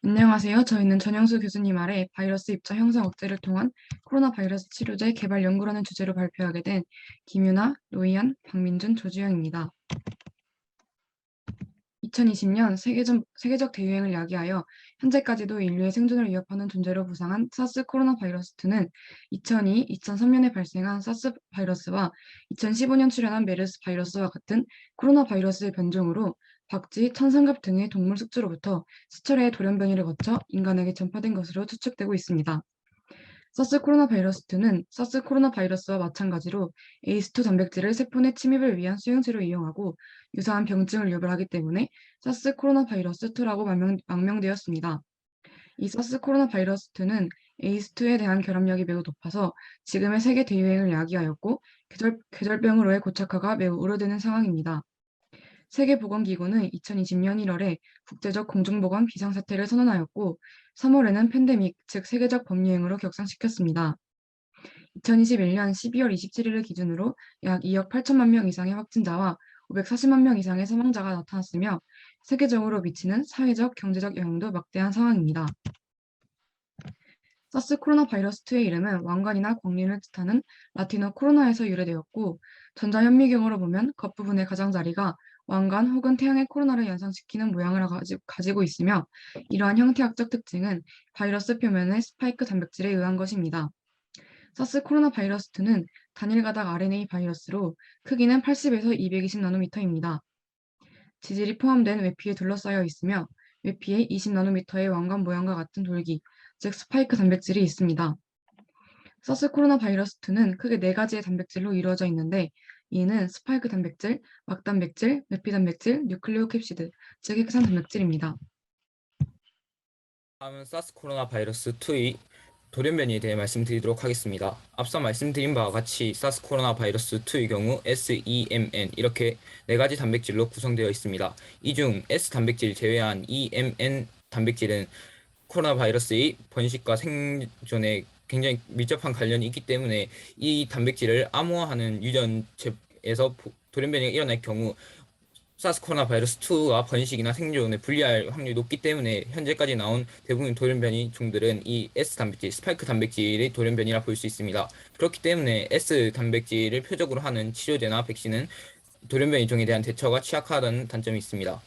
안녕하세요. 저희는 전영수 교수님 아래 바이러스 입자 형성 억제를 통한 코로나 바이러스 치료제 개발 연구라는 주제로 발표하게 된 김유나, 노희안, 박민준, 조지영입니다. 2020년 세계적 대유행을 야기하여 현재까지도 인류의 생존을 위협하는 존재로 부상한 사스 코로나 바이러스2는 2002-2003년에 발생한 사스 바이러스와 2015년 출현한 메르스 바이러스와 같은 코로나 바이러스의 변종으로 박쥐, 천상갑 등의 동물 숙주로부터 수차례의 돌연변이를 거쳐 인간에게 전파된 것으로 추측되고 있습니다. 사스 코로나 바이러스2는 사스 코로나 바이러스와 마찬가지로 에이스2 단백질을 세포 내 침입을 위한 수용체로 이용하고 유사한 병증을 유발하기 때문에 사스 코로나 바이러스2라고 망명되었습니다. 이 사스 코로나 바이러스2는 에이스2에 대한 결합력이 매우 높아서 지금의 세계 대유행을 야기하였고 계절병으로의 고착화가 매우 우려되는 상황입니다. 세계보건기구는 2020년 1월에 국제적 공중보건 비상사태를 선언하였고 3월에는 팬데믹, 즉 세계적 범유행으로 격상시켰습니다. 2021년 12월 27일을 기준으로 약 2억 8천만 명 이상의 확진자와 540만 명 이상의 사망자가 나타났으며 세계적으로 미치는 사회적, 경제적 영향도 막대한 상황입니다. 사스 코로나 바이러스2의 이름은 왕관이나 광림을 뜻하는 라틴어 코로나에서 유래되었고 전자현미경으로 보면 겉부분의 가장자리가 왕관 혹은 태양의 코로나를 연상시키는 모양을 가지고 있으며 이러한 형태학적 특징은 바이러스 표면의 스파이크 단백질에 의한 것입니다. 사스 코로나 바이러스2는 단일 가닥 RNA 바이러스로 크기는 80에서 220 나노미터입니다. 지질이 포함된 외피에 둘러싸여 있으며 외피에 20 나노미터의 왕관 모양과 같은 돌기, 즉 스파이크 단백질이 있습니다. 사스 코로나 바이러스2는 크게 4가지의 단백질로 이루어져 있는데 이는 스파이크 단백질, 막단백질, 외피 단백질, 뉴클레오 캡시드, 즉 핵산 단백질입니다. 다음은 사스 코로나 바이러스 2의 돌연변이에 대해 말씀드리도록 하겠습니다. 앞서 말씀드린 바와 같이 사스 코로나 바이러스 2의 경우 SEMN 이렇게 4가지 단백질로 구성되어 있습니다. 이 중 S 단백질 제외한 EMN 단백질은 코로나 바이러스의 번식과 생존에 굉장히 밀접한 관련이 있기 때문에 이 단백질을 암호화하는 유전체에서 돌연변이가 일어날 경우 사스 코로나 바이러스 2가 번식이나 생존에 불리할 확률이 높기 때문에 현재까지 나온 대부분 돌연변이 종들은 이 S 단백질, 스파이크 단백질의 돌연변이라 볼 수 있습니다. 그렇기 때문에 S 단백질을 표적으로 하는 치료제나 백신은 돌연변이 종에 대한 대처가 취약하다는 단점이 있습니다.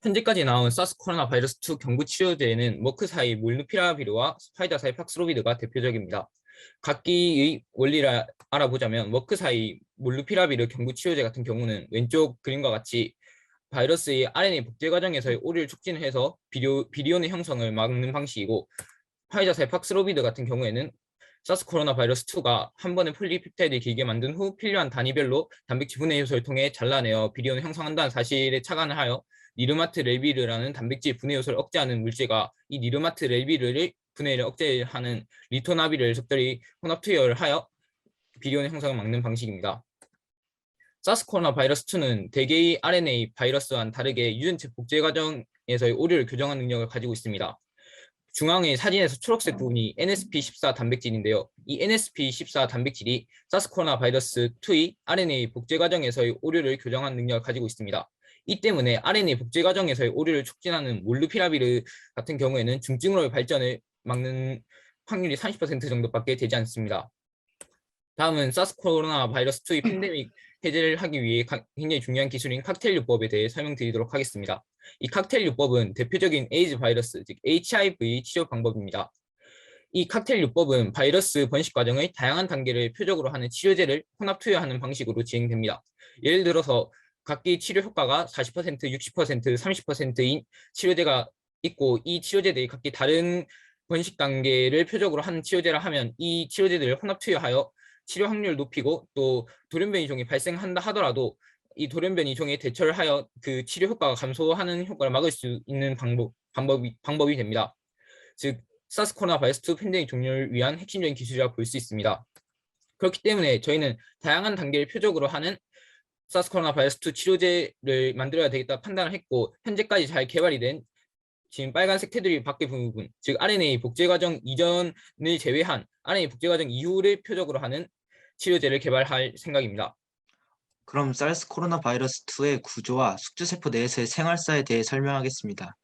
현재까지 나온 사스 코로나 바이러스 2 경구 치료제에는 머크사의 몰누피라비르와 스파이다사의 팍스로비드가 대표적입니다. 각기의 원리를 알아보자면 머크사의 몰누피라비르 경구 치료제 같은 경우는 왼쪽 그림과 같이 바이러스의 RNA 복제 과정에서의 오류를 촉진해서 비리온의 형성을 막는 방식이고 파이자사의 팍스로비드 같은 경우에는 사스 코로나 바이러스 2가 한 번에 폴리펩타이드를 길게 만든 후 필요한 단위별로 단백질 분해 요소를 통해 잘라내어 비리온을 형성한다는 사실에 착안을 하여 니르마트 레비르라는 단백질 분해 요소를 억제하는 물질과 이 니르마트 레비르를 분해를 억제하는 리토나비를 적절히 혼합 투여를 하여 비리온의 형성을 막는 방식입니다. 사스 코로나 바이러스 2는 대개의 RNA 바이러스와는 다르게 유전체 복제 과정에서의 오류를 교정하는 능력을 가지고 있습니다. 중앙의 사진에서 초록색 부분이 NSP14 단백질인데요. 이 NSP14 단백질이 사스 코로나 바이러스 2의 RNA 복제 과정에서의 오류를 교정하는 능력을 가지고 있습니다. 이 때문에 RNA 복제 과정에서의 오류를 촉진하는 몰누피라비르 같은 경우에는 중증으로의 발전을 막는 확률이 30% 정도밖에 되지 않습니다. 다음은 사스 코로나 바이러스 2의 팬데믹 해제를 하기 위해 굉장히 중요한 기술인 칵테일 요법에 대해 설명드리도록 하겠습니다. 이 칵테일 요법은 대표적인 에이즈 바이러스, 즉 HIV 치료 방법입니다. 이 칵테일 요법은 바이러스 번식 과정의 다양한 단계를 표적으로 하는 치료제를 혼합 투여하는 방식으로 진행됩니다. 예를 들어서 각기 치료 효과가 40%, 60%, 30%인 치료제가 있고 이 치료제들이 각기 다른 번식 단계를 표적으로 하는 치료제라 하면 이 치료제들을 혼합 투여하여 치료 확률을 높이고 또 돌연변이 종이 발생한다 하더라도 이 돌연변이 종에 대처를 하여 그 치료 효과가 감소하는 효과를 막을 수 있는 방법이 됩니다. 즉 사스 코로나 바이러스 2 팬데믹 종료를 위한 핵심적인 기술이라고 볼 수 있습니다. 그렇기 때문에 저희는 다양한 단계를 표적으로 하는 사스 코로나 바이러스 2 치료제를 만들어야 되겠다 판단을 했고 현재까지 잘 개발이 된 지금 빨간색 테두리 밖의 부분, 즉 RNA 복제 과정 이전을 제외한 RNA 복제 과정 이후를 표적으로 하는 치료제를 개발할 생각입니다. 그럼 사스 코로나 바이러스 2의 구조와 숙주세포 내에서의 생활사에 대해 설명하겠습니다.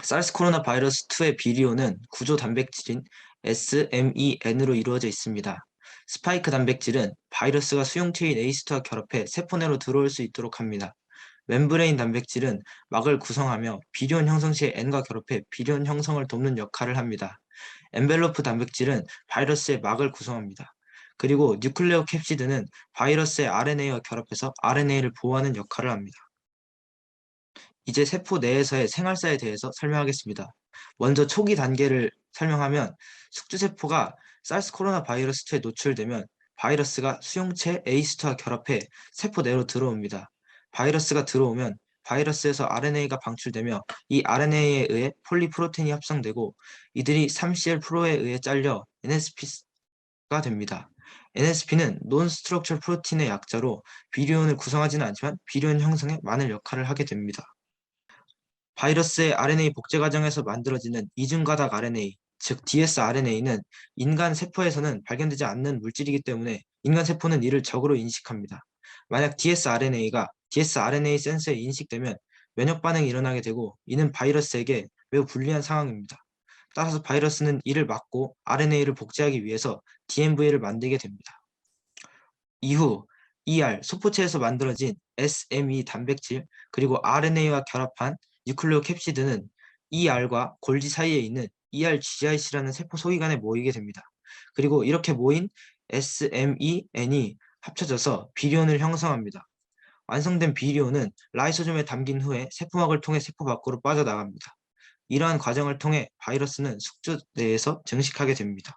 사르스 코로나 바이러스 2의 비리오는 구조 단백질인 SMEN으로 이루어져 있습니다. 스파이크 단백질은 바이러스가 수용체인 에이스트와 결합해 세포 내로 들어올 수 있도록 합니다. 멤브레인 단백질은 막을 구성하며 비리온 형성 시에 N과 결합해 비리온 형성을 돕는 역할을 합니다. 엔벨로프 단백질은 바이러스의 막을 구성합니다. 그리고 뉴클레오 캡시드는 바이러스의 RNA와 결합해서 RNA를 보호하는 역할을 합니다. 이제 세포 내에서의 생활사에 대해서 설명하겠습니다. 먼저 초기 단계를 설명하면 숙주세포가 사르스 코로나 바이러스2에 노출되면 바이러스가 수용체 에이스트와 결합해 세포 내로 들어옵니다. 바이러스가 들어오면 바이러스에서 RNA가 방출되며 이 RNA에 의해 폴리프로틴이 합성되고 이들이 3CL 프로에 의해 잘려 NSP가 됩니다. NSP는 논스트럭처 프로틴의 약자로 비리온을 구성하지는 않지만 비리온 형성에 많은 역할을 하게 됩니다. 바이러스의 RNA 복제 과정에서 만들어지는 이중가닥 RNA, 즉 dsRNA는 인간 세포에서는 발견되지 않는 물질이기 때문에 인간 세포는 이를 적으로 인식합니다. 만약 dsRNA가 dsRNA 센서에 인식되면 면역 반응이 일어나게 되고 이는 바이러스에게 매우 불리한 상황입니다. 따라서 바이러스는 이를 막고 RNA를 복제하기 위해서 DMV를 만들게 됩니다. 이후 소포체에서 만들어진 SME 단백질 그리고 RNA와 결합한 뉴클레오 캡시드는 ER과 골지 사이에 있는 ERGIC라는 세포 소위관에 모이게 됩니다. 그리고 이렇게 모인 SMEN이 합쳐져서 비리온을 형성합니다. 완성된 비리온은 라이소즘에 담긴 후에 세포막을 통해 세포 밖으로 빠져나갑니다. 이러한 과정을 통해 바이러스는 숙주 내에서 증식하게 됩니다.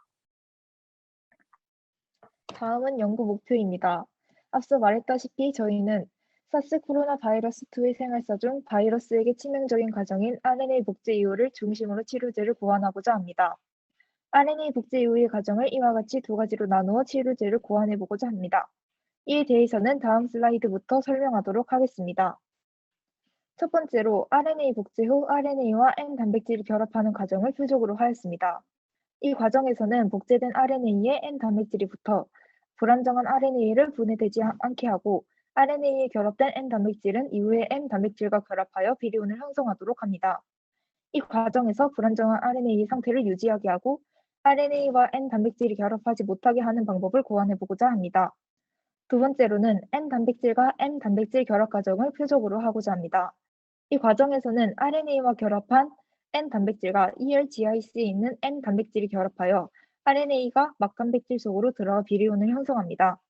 다음은 연구 목표입니다. 앞서 말했다시피 저희는 사스 코로나 바이러스2의 생활사 중 바이러스에게 치명적인 과정인 RNA 복제 이후를 중심으로 치료제를 고안하고자 합니다. RNA 복제 이후의 과정을 이와 같이 두 가지로 나누어 치료제를 고안해보고자 합니다. 이에 대해서는 다음 슬라이드부터 설명하도록 하겠습니다. 첫 번째로 RNA 복제 후 RNA와 N 단백질을 결합하는 과정을 표적으로 하였습니다. 이 과정에서는 복제된 RNA에 N 단백질이 붙어 불안정한 RNA를 분해되지 않게 하고 RNA에 결합된 N 단백질은 이후에 M 단백질과 결합하여 비리온을 형성하도록 합니다. 이 과정에서 불안정한 RNA 상태를 유지하게 하고 RNA와 N 단백질이 결합하지 못하게 하는 방법을 고안해보고자 합니다. 두 번째로는 N 단백질과 M 단백질 결합 과정을 표적으로 하고자 합니다. 이 과정에서는 RNA와 결합한 N 단백질과 ERGIC에 있는 N 단백질이 결합하여 RNA가 막단백질 속으로 들어와 비리온을 형성합니다.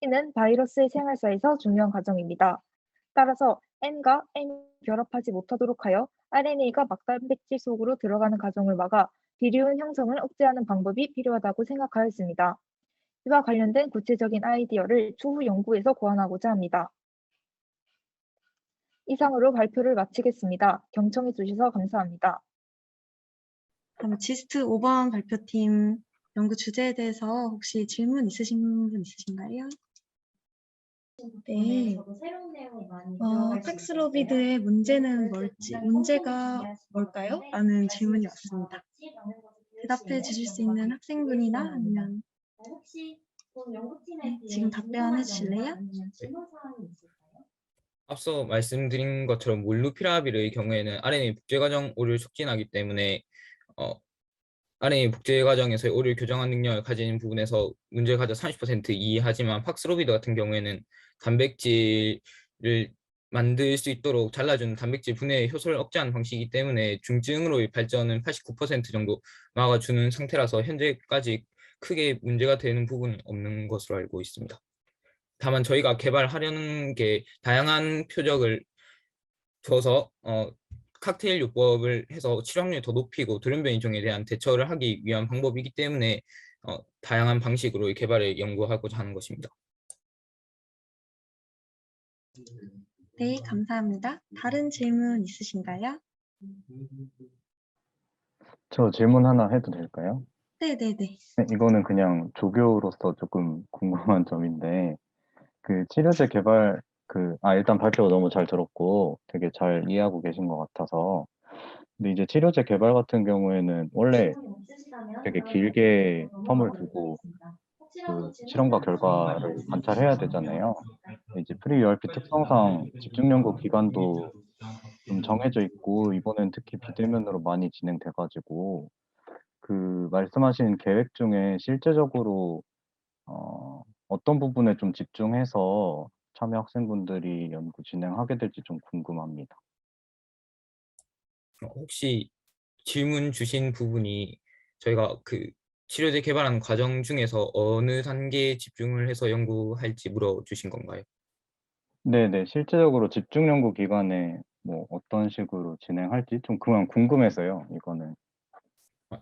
이는 바이러스의 생활사에서 중요한 과정입니다. 따라서 N과 M이 결합하지 못하도록 하여 RNA가 막단백질 속으로 들어가는 과정을 막아 비리온 형성을 억제하는 방법이 필요하다고 생각하였습니다. 이와 관련된 구체적인 아이디어를 추후 연구에서 고안하고자 합니다. 이상으로 발표를 마치겠습니다. 경청해 주셔서 감사합니다. 그럼 지스트 5번 발표팀 연구 주제에 대해서 혹시 질문 있으신 분 있으신가요? 네. 팍스로비드의 문제는 문제가 뭘까요? 라는 질문이 왔습니다. 대답해 주실 수 있는 학생분이나 아니면 네, 지금 답변해 주실래요? 앞서 말씀드린 것처럼 몰누피라빌의 경우에는 RNA 복제 과정 오류를 촉진하기 때문에 RNA 복제 과정에서 오류를 교정한 능력을 가진 부분에서 문제를 가져 30% 이해하지만 팍스로비드 같은 경우에는 단백질을 만들 수 있도록 잘라준 단백질 분해의 효소를 억제하는 방식이기 때문에 중증으로의 발전은 89% 정도 막아주는 상태라서 현재까지 크게 문제가 되는 부분은 없는 것으로 알고 있습니다. 다만 저희가 개발하려는 게 다양한 표적을 줘서 칵테일 요법을 해서 치료확률을 더 높이고 돌연변 이종에 대한 대처를 하기 위한 방법이기 때문에 다양한 방식으로 개발을 연구하고자 하는 것입니다. 네, 감사합니다. 다른 질문 있으신가요? 저 질문 하나 해도 될까요? 네네네. 네, 이거는 그냥 조교로서 조금 궁금한 점인데, 그 치료제 개발, 일단 발표가 너무 잘 들었고 되게 잘 이해하고 계신 것 같아서. 근데 이제 치료제 개발 같은 경우에는 원래 되게 길게 텀을 두고 그 실험과 결과를 관찰해야 되잖아요. 근데 이제 프리 URP 특성상 집중 연구 기간도 좀 정해져 있고 이번엔 특히 비대면으로 많이 진행돼가지고 그 말씀하신 계획 중에 실제적으로 어떤 부분에 좀 집중해서 참여 학생분들이 연구 진행하게 될지 좀 궁금합니다. 혹시 질문 주신 부분이 저희가 그 치료제 개발하는 과정 중에서 어느 단계에 집중을 해서 연구할지 물어주신 건가요? 네네. 실제적으로 집중 연구 기간에 뭐 어떤 식으로 진행할지 좀 그만 궁금해서요, 이거는.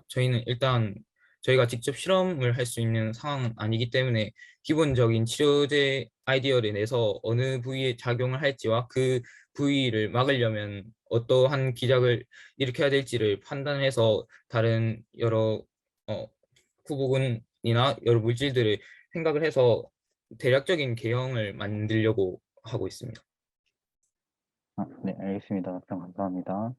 저희는 일단 저희가 직접 실험을 할 수 있는 상황은 아니기 때문에 기본적인 치료제 아이디어를 내서 어느 부위에 작용을 할지와 그 부위를 막으려면 어떠한 기작을 일으켜야 될지를 판단해서 다른 여러 후보군이나 여러 물질들을 생각을 해서 대략적인 개형을 만들려고 하고 있습니다. 네, 알겠습니다. 답변 감사합니다.